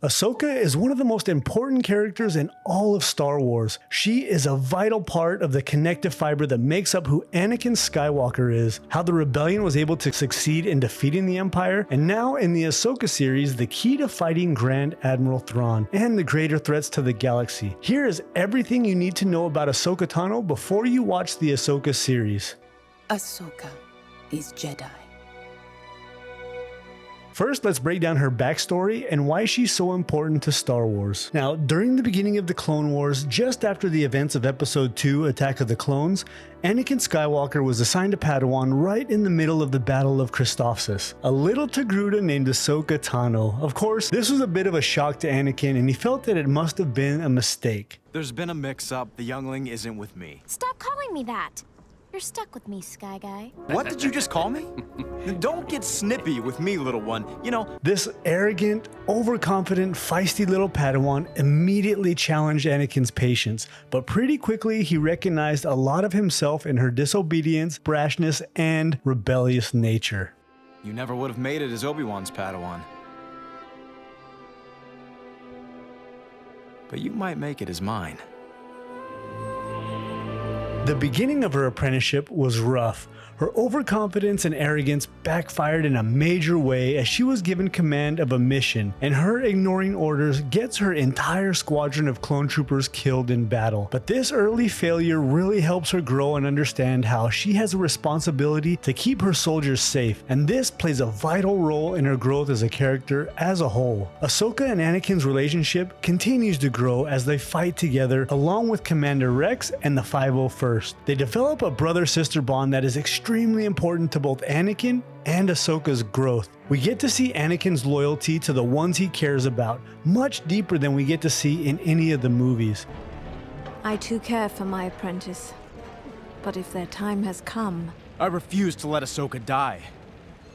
Ahsoka is one of the most important characters in all of Star Wars. She is a vital part of the connective fiber that makes up who Anakin Skywalker is, how the rebellion was able to succeed in defeating the Empire, and now in the Ahsoka series, the key to fighting Grand Admiral Thrawn and the greater threats to the galaxy. Here is everything you need to know about Ahsoka Tano before you watch the Ahsoka series. Ahsoka is Jedi. First, let's break down her backstory and why she's so important to Star Wars. Now, during the beginning of the Clone Wars, just after the events of Episode 2, Attack of the Clones, Anakin Skywalker was assigned a Padawan right in the middle of the Battle of Christophsis, a little Togruta named Ahsoka Tano. Of course, this was a bit of a shock to Anakin, and he felt that it must have been a mistake. There's been a mix-up. The youngling isn't with me. Stop calling me that. You're stuck with me, Sky Guy. What did you just call me? Don't get snippy with me, little one. You know... This arrogant, overconfident, feisty little Padawan immediately challenged Anakin's patience, but pretty quickly he recognized a lot of himself in her disobedience, brashness, and rebellious nature. You never would have made it as Obi-Wan's Padawan. But you might make it as mine. The beginning of her apprenticeship was rough. Her overconfidence and arrogance backfired in a major way as she was given command of a mission, and her ignoring orders gets her entire squadron of clone troopers killed in battle. But this early failure really helps her grow and understand how she has a responsibility to keep her soldiers safe, and this plays a vital role in her growth as a character as a whole. Ahsoka and Anakin's relationship continues to grow as they fight together along with Commander Rex and the 501st. They develop a brother-sister bond that is extremely important to both Anakin and Ahsoka's growth. We get to see Anakin's loyalty to the ones he cares about, much deeper than we get to see in any of the movies. I too care for my apprentice, but if their time has come... I refuse to let Ahsoka die.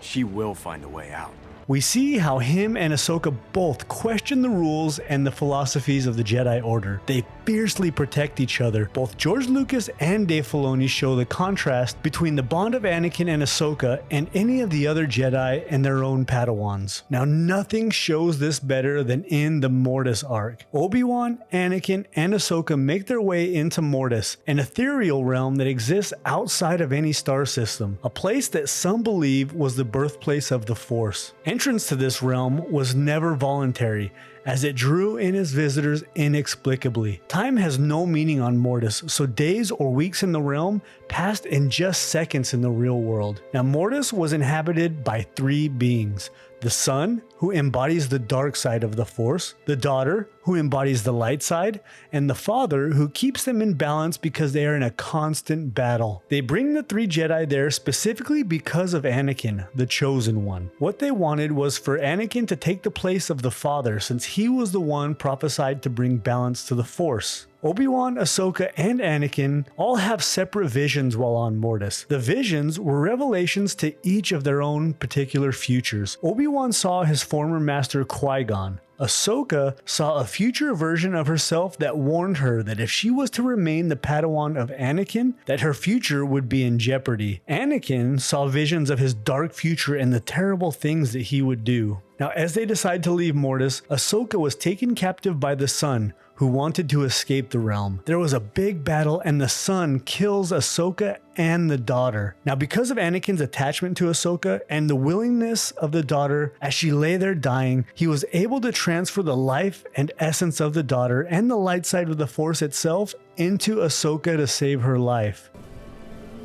She will find a way out. We see how him and Ahsoka both question the rules and the philosophies of the Jedi Order. They fiercely protect each other. Both George Lucas and Dave Filoni show the contrast between the bond of Anakin and Ahsoka and any of the other Jedi and their own Padawans. Now, nothing shows this better than in the Mortis arc. Obi-Wan, Anakin, and Ahsoka make their way into Mortis, an ethereal realm that exists outside of any star system, a place that some believe was the birthplace of the Force. Entrance to this realm was never voluntary, as it drew in its visitors inexplicably. Time has no meaning on Mortis, so days or weeks in the realm passed in just seconds in the real world. Now, Mortis was inhabited by three beings: the Son, who embodies the dark side of the Force, the Daughter, who embodies the light side, and the Father, who keeps them in balance because they are in a constant battle. They bring the three Jedi there specifically because of Anakin, the Chosen One. What they wanted was for Anakin to take the place of the Father, since he was the one prophesied to bring balance to the Force. Obi-Wan, Ahsoka, and Anakin all have separate visions while on Mortis. The visions were revelations to each of their own particular futures. Obi-Wan saw his former master Qui-Gon. Ahsoka saw a future version of herself that warned her that if she was to remain the Padawan of Anakin, that her future would be in jeopardy. Anakin saw visions of his dark future and the terrible things that he would do. Now, as they decide to leave Mortis, Ahsoka was taken captive by the Son, who wanted to escape the realm. There was a big battle and the Son kills Ahsoka and the Daughter. Now, because of Anakin's attachment to Ahsoka and the willingness of the Daughter as she lay there dying, he was able to transfer the life and essence of the Daughter and the light side of the Force itself into Ahsoka to save her life.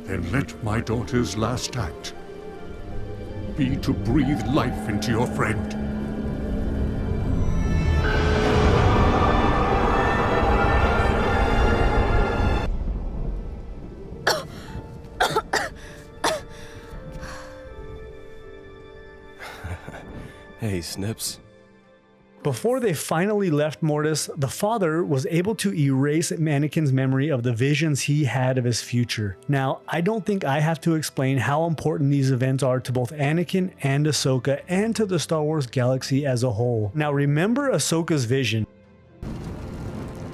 Then let my daughter's last act be to breathe life into your friend. Hey, Snips. Before they finally left Mortis, the Father was able to erase Anakin's memory of the visions he had of his future. Now, I don't think I have to explain how important these events are to both Anakin and Ahsoka and to the Star Wars galaxy as a whole. Now, remember Ahsoka's vision.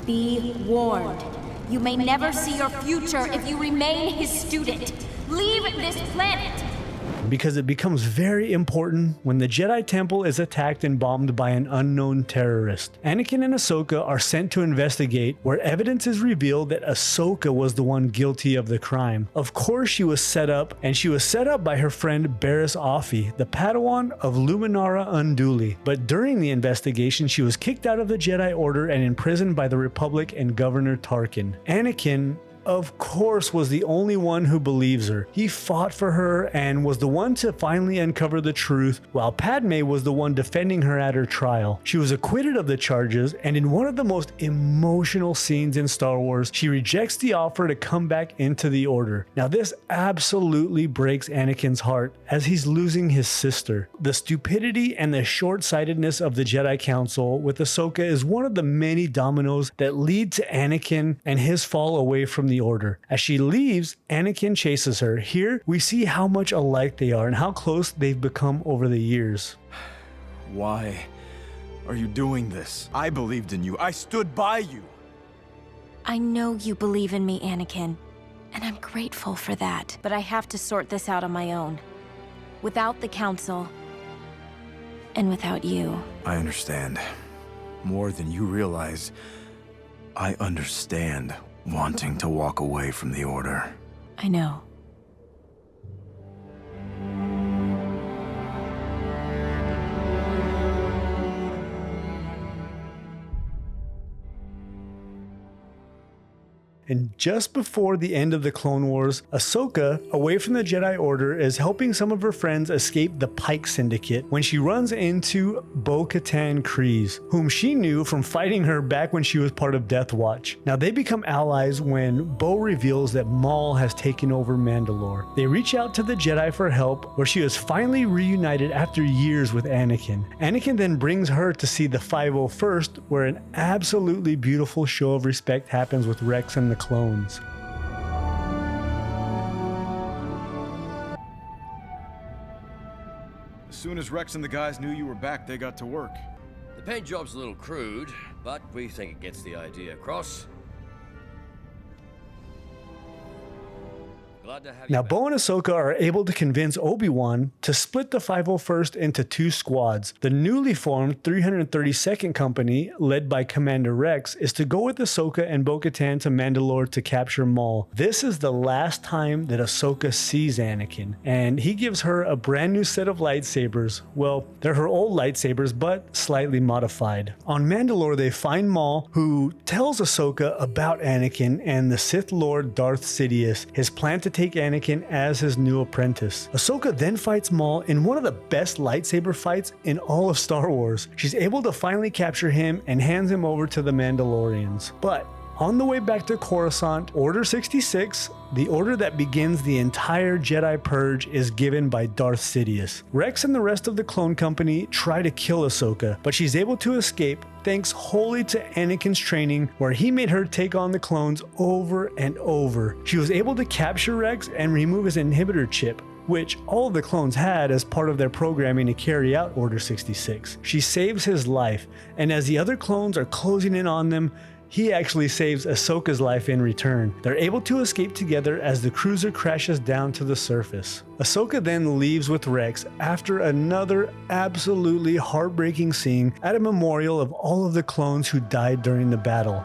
Be warned. You may never see your future if you remain his student. Leave this planet. because it becomes very important when the Jedi Temple is attacked and bombed by an unknown terrorist. Anakin and Ahsoka are sent to investigate, where evidence is revealed that Ahsoka was the one guilty of the crime. Of course she was set up, and she was set up by her friend Barriss Offee, the Padawan of Luminara Unduli. But during the investigation, she was kicked out of the Jedi Order and imprisoned by the Republic and Governor Tarkin. Anakin, of course, was the only one who believes her. He fought for her and was the one to finally uncover the truth, while Padme was the one defending her at her trial. She was acquitted of the charges, and in one of the most emotional scenes in Star Wars, she rejects the offer to come back into the Order. Now this absolutely breaks Anakin's heart, as he's losing his sister. The stupidity and the short-sightedness of the Jedi Council with Ahsoka is one of the many dominoes that lead to Anakin and his fall away from the Order. As she leaves, Anakin chases her. Here, we see how much alike they are and how close they've become over the years. Why are you doing this? I believed in you. I stood by you. I know you believe in me, Anakin, and I'm grateful for that. But I have to sort this out on my own. Without the Council, and without you. I understand. More than you realize, I understand wanting to walk away from the Order. I know. And just before the end of the Clone Wars, Ahsoka, away from the Jedi Order, is helping some of her friends escape the Pike Syndicate when she runs into Bo-Katan Kryze, whom she knew from fighting her back when she was part of Death Watch. Now they become allies when Bo reveals that Maul has taken over Mandalore. They reach out to the Jedi for help, where she is finally reunited after years with Anakin. Anakin then brings her to see the 501st, where an absolutely beautiful show of respect happens with Rex and the clones. As soon as Rex and the guys knew you were back, they got to work. The paint job's a little crude, but we think it gets the idea across. Glad to have you Now, back. Bo and Ahsoka are able to convince Obi-Wan to split the 501st into two squads. The newly formed 332nd Company, led by Commander Rex, is to go with Ahsoka and Bo-Katan to Mandalore to capture Maul. This is the last time that Ahsoka sees Anakin, and he gives her a brand new set of lightsabers. Well, they're her old lightsabers, but slightly modified. On Mandalore, they find Maul, who tells Ahsoka about Anakin and the Sith Lord Darth Sidious, his plan to take Anakin as his new apprentice. Ahsoka then fights Maul in one of the best lightsaber fights in all of Star Wars. She's able to finally capture him and hands him over to the Mandalorians. But on the way back to Coruscant, Order 66, the order that begins the entire Jedi Purge, is given by Darth Sidious. Rex and the rest of the Clone Company try to kill Ahsoka, but she's able to escape thanks wholly to Anakin's training, where he made her take on the clones over and over. She was able to capture Rex and remove his inhibitor chip, which all of the clones had as part of their programming to carry out Order 66. She saves his life, and as the other clones are closing in on them, he actually saves Ahsoka's life in return. They're able to escape together as the cruiser crashes down to the surface. Ahsoka then leaves with Rex after another absolutely heartbreaking scene at a memorial of all of the clones who died during the battle.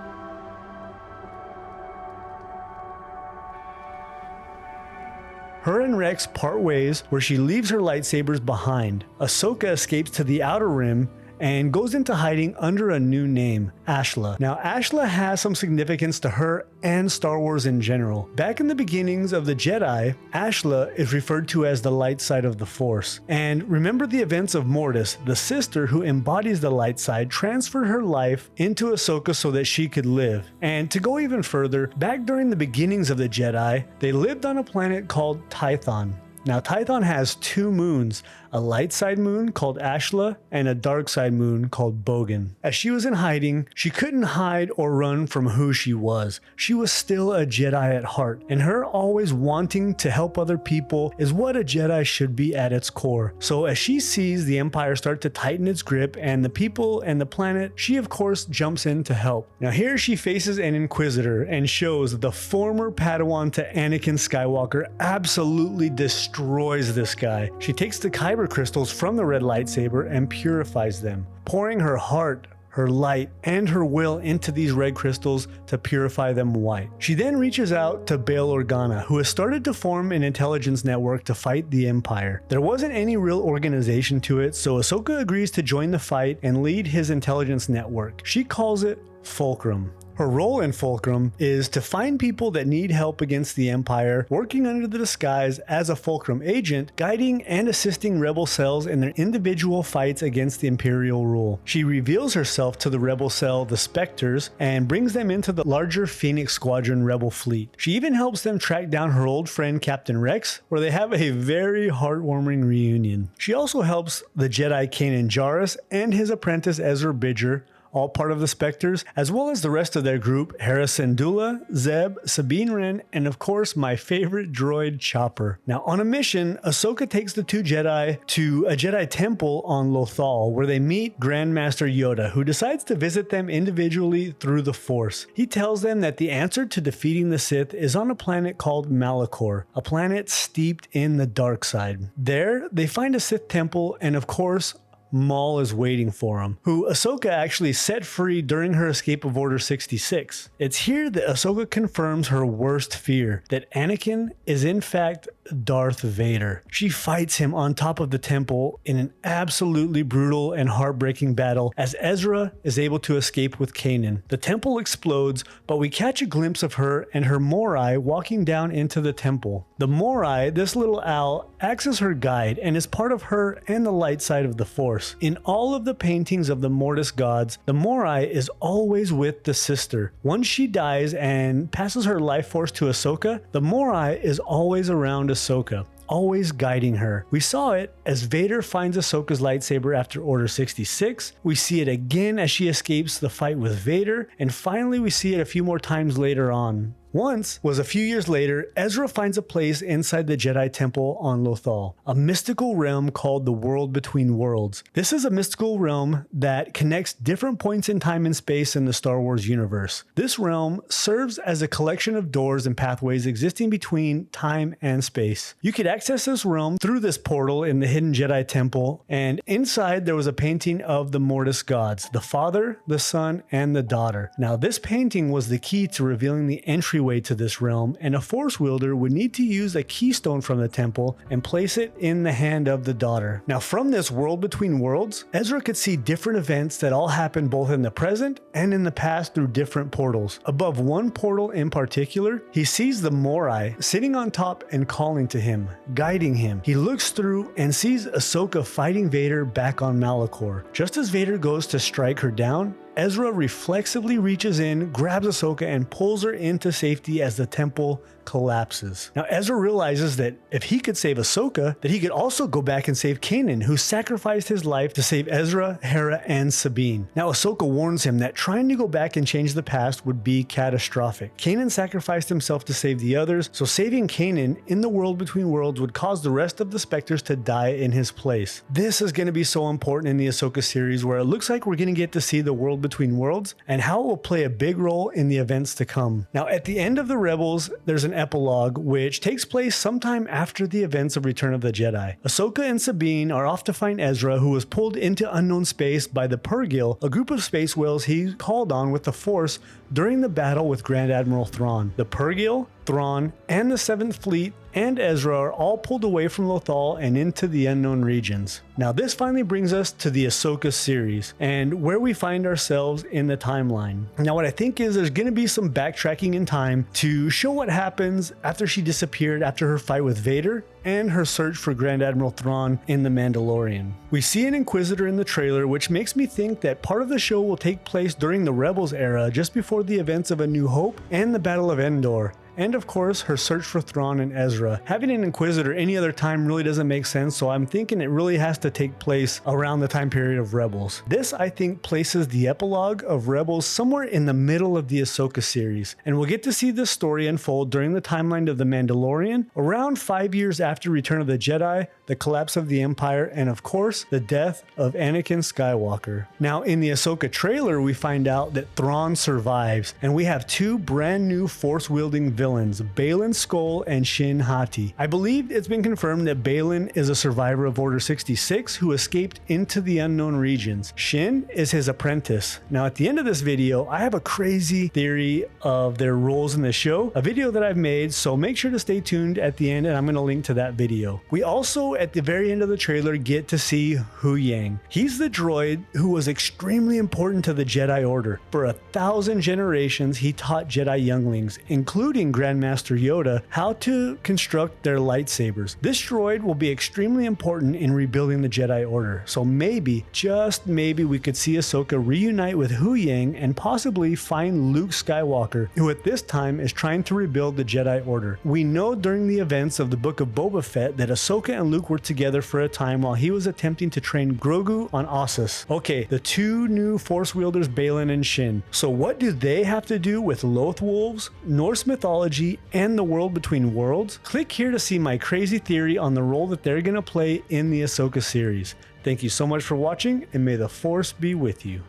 Her and Rex part ways, where she leaves her lightsabers behind. Ahsoka escapes to the Outer Rim and goes into hiding under a new name, Ashla. Now, Ashla has some significance to her and Star Wars in general. Back in the beginnings of the Jedi, Ashla is referred to as the light side of the Force. And remember the events of Mortis, the sister who embodies the light side transferred her life into Ahsoka so that she could live. And to go even further, back during the beginnings of the Jedi, they lived on a planet called Tython. Now, Tython has two moons, a light side moon called Ashla, and a dark side moon called Bogan. As she was in hiding, she couldn't hide or run from who she was. She was still a Jedi at heart, and her always wanting to help other people is what a Jedi should be at its core. So as she sees the Empire start to tighten its grip and the people and the planet, she of course jumps in to help. Now here she faces an Inquisitor and shows that the former Padawan to Anakin Skywalker absolutely destroys this guy. She takes the Kyber crystals from the red lightsaber and purifies them, pouring her heart, her light, and her will into these red crystals to purify them white. She then reaches out to Bail Organa, who has started to form an intelligence network to fight the Empire. There wasn't any real organization to it, so Ahsoka agrees to join the fight and lead his intelligence network. She calls it Fulcrum. Her role in Fulcrum is to find people that need help against the Empire, working under the disguise as a Fulcrum agent, guiding and assisting rebel cells in their individual fights against the Imperial rule. She reveals herself to the rebel cell, the Spectres, and brings them into the larger Phoenix Squadron rebel fleet. She even helps them track down her old friend Captain Rex, where they have a very heartwarming reunion. She also helps the Jedi Kanan Jarrus and his apprentice Ezra Bridger, all part of the Spectres, as well as the rest of their group, Hera Syndulla, Zeb, Sabine Wren, and of course my favorite droid, Chopper. Now on a mission, Ahsoka takes the two Jedi to a Jedi temple on Lothal, where they meet Grandmaster Yoda, who decides to visit them individually through the Force. He tells them that the answer to defeating the Sith is on a planet called Malachor, a planet steeped in the dark side. There, they find a Sith temple, and of course, Maul is waiting for him, who Ahsoka actually set free during her escape of Order 66. It's here that Ahsoka confirms her worst fear, that Anakin is in fact Darth Vader. She fights him on top of the temple in an absolutely brutal and heartbreaking battle as Ezra is able to escape with Kanan. The temple explodes, but we catch a glimpse of her and her Morai walking down into the temple. The Morai, this little owl, acts as her guide and is part of her and the light side of the Force. In all of the paintings of the Mortis gods, the Morai is always with the sister. Once she dies and passes her life force to Ahsoka, the Morai is always around Ahsoka, always guiding her. We saw it as Vader finds Ahsoka's lightsaber after Order 66, we see it again as she escapes the fight with Vader, and finally we see it a few more times later on. Once was a few years later, Ezra finds a place inside the Jedi Temple on Lothal, a mystical realm called the World Between Worlds. This is a mystical realm that connects different points in time and space in the Star Wars universe. This realm serves as a collection of doors and pathways existing between time and space. You could access this realm through this portal in the hidden Jedi Temple, and inside there was a painting of the Mortis gods, the Father, the Son, and the Daughter. Now this painting was the key to revealing the entryway to this realm, and a Force wielder would need to use a keystone from the temple and place it in the hand of the Daughter. Now from this World Between Worlds, Ezra could see different events that all happened both in the present and in the past through different portals. Above one portal in particular, he sees the Morai sitting on top and calling to him, guiding him. He looks through and sees Ahsoka fighting Vader back on Malachor. Just as Vader goes to strike her down, Ezra reflexively reaches in, grabs Ahsoka, and pulls her into safety as the temple collapses. Now Ezra realizes that if he could save Ahsoka, that he could also go back and save Kanan, who sacrificed his life to save Ezra, Hera, and Sabine. Now Ahsoka warns him that trying to go back and change the past would be catastrophic. Kanan sacrificed himself to save the others, so saving Kanan in the World Between Worlds would cause the rest of the Spectres to die in his place. This is going to be so important in the Ahsoka series, where it looks like we're going to get to see the World Between Worlds and how it will play a big role in the events to come. Now at the end of the Rebels, there's an epilogue which takes place sometime after the events of Return of the Jedi. Ahsoka and Sabine are off to find Ezra, who was pulled into unknown space by the Purrgil, a group of space whales he called on with the Force during the battle with Grand Admiral Thrawn. The Purrgil, Thrawn, and the 7th Fleet and Ezra are all pulled away from Lothal and into the unknown regions. Now this finally brings us to the Ahsoka series and where we find ourselves in the timeline. Now what I think is there's going to be some backtracking in time to show what happens after she disappeared after her fight with Vader and her search for Grand Admiral Thrawn in The Mandalorian. We see an Inquisitor in the trailer, which makes me think that part of the show will take place during the Rebels era, just before the events of A New Hope and the Battle of Endor. and of course her search for Thrawn and Ezra. Having an Inquisitor any other time really doesn't make sense, so I'm thinking it really has to take place around the time period of Rebels. This, I think, places the epilogue of Rebels somewhere in the middle of the Ahsoka series, and we'll get to see this story unfold during the timeline of The Mandalorian, around 5 years after Return of the Jedi, the collapse of the Empire, and of course, the death of Anakin Skywalker. Now, in the Ahsoka trailer, we find out that Thrawn survives, and we have two brand new Force-wielding villains, Baylan Skoll and Shin Hati. I believe it's been confirmed that Baylan is a survivor of Order 66 who escaped into the unknown regions. Shin is his apprentice. Now, at the end of this video, I have a crazy theory of their roles in the show, a video that I've made, so make sure to stay tuned at the end, and I'm going to link to that video. We also, at the very end of the trailer, get to see Hu Yang. He's the droid who was extremely important to the Jedi Order. For 1,000 generations, he taught Jedi younglings, including Grandmaster Yoda, how to construct their lightsabers. This droid will be extremely important in rebuilding the Jedi Order, so maybe, just maybe, we could see Ahsoka reunite with Hu Yang and possibly find Luke Skywalker, who at this time is trying to rebuild the Jedi Order. We know during the events of the Book of Boba Fett that Ahsoka and Luke were together for a time while he was attempting to train Grogu on Ossus. Okay, the two new Force wielders, Baylan and Shin. So what do they have to do with Loth Wolves, Norse mythology, and the world between worlds? Click here to see my crazy theory on the role that they're going to play in the Ahsoka series. Thank you so much for watching, and may the Force be with you.